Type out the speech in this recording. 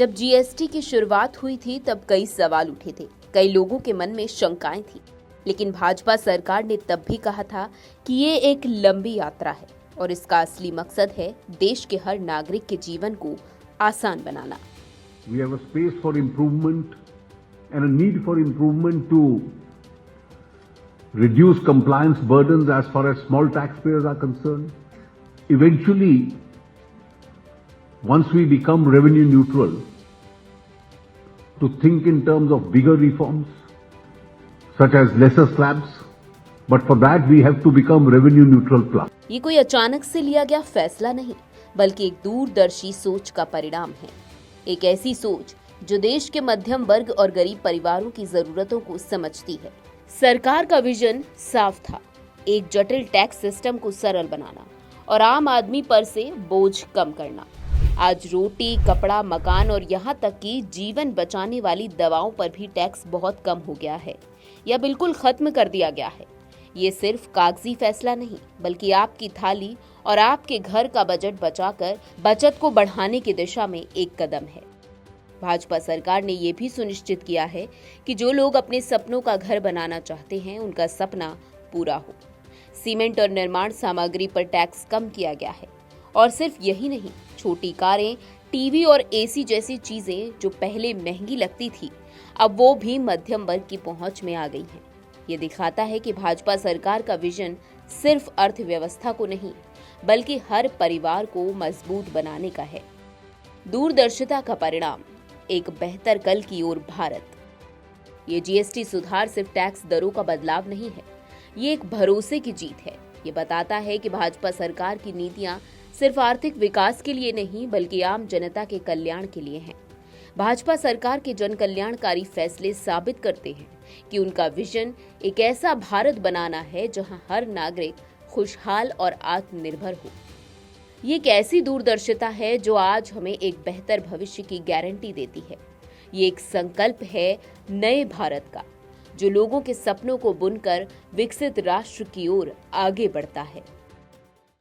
जब जीएसटी की शुरुआत हुई थी तब कई सवाल उठे थे, कई लोगों के मन में शंकाएं थी। लेकिन भाजपा सरकार ने तब भी कहा था कि ये एक लंबी यात्रा है और इसका असली मकसद है देश के हर नागरिक के जीवन को आसान बनाना। We have a space for improvement and a need for improvement to reduce compliance burdens as far as small taxpayers are concerned. Eventually, once we become revenue neutral, to think in terms of bigger reforms, such as lesser slabs, but for that we have to become revenue neutral plus. ये कोई अचानक से लिया गया फैसला नहीं, बल्कि एक दूरदर्शी सोच का परिणाम है। एक ऐसी सोच जो देश के मध्यम वर्ग और गरीब परिवारों की जरूरतों को समझती है। सरकार का विजन साफ था, एक जटिल टैक्स सिस्टम को सरल बनाना और आम आदमी पर से बोझ कम करना। आज रोटी, कपड़ा, मकान और यहाँ तक कि जीवन बचाने वाली दवाओं पर भी टैक्स बहुत कम हो गया है या बिल्कुल खत्म कर दिया गया है। ये सिर्फ कागजी फैसला नहीं, बल्कि आपकी थाली और आपके घर का बजट बचाकर बचत को बढ़ाने की दिशा में एक कदम है। भाजपा सरकार ने ये भी सुनिश्चित किया है कि जो लोग अपने सपनों का घर बनाना चाहते हैं, उनका सपना पूरा हो। सीमेंट और निर्माण सामग्री पर टैक्स कम किया गया है और सिर्फ यही नहीं, छोटी कारें, टीवी और एसी जैसी चीजें जो पहले महंगी लगती थी, अब वो भी मध्यम वर्ग की पहुंच में आ गई हैं। ये दिखाता है कि भाजपा सरकार का विजन सिर्फ अर्थव्यवस्था को नहीं, बल्कि हर परिवार को मजबूत बनाने का है। दूरदर्शिता का परिणाम, एक बेहतर कल की ओर भारत। ये जीएसटी सुधार सिर्फ टैक्स दरों का बदलाव नहीं है, ये एक भरोसे की जीत है। ये बताता है कि भाजपा सरकार की नीतियां सिर्फ आर्थिक विकास के लिए नहीं, बल्कि आम जनता के कल्याण के लिए हैं। भाजपा सरकार के जन कल्याणकारी फैसले साबित करते हैं कि उनका विजन एक ऐसा भारत बनाना है जहां हर नागरिक खुशहाल और आत्मनिर्भर हो। ये एक ऐसी दूरदर्शिता है जो आज हमें एक बेहतर भविष्य की गारंटी देती है। ये एक संकल्प है नए भारत का, जो लोगों के सपनों को बुनकर विकसित राष्ट्र की ओर आगे बढ़ता है।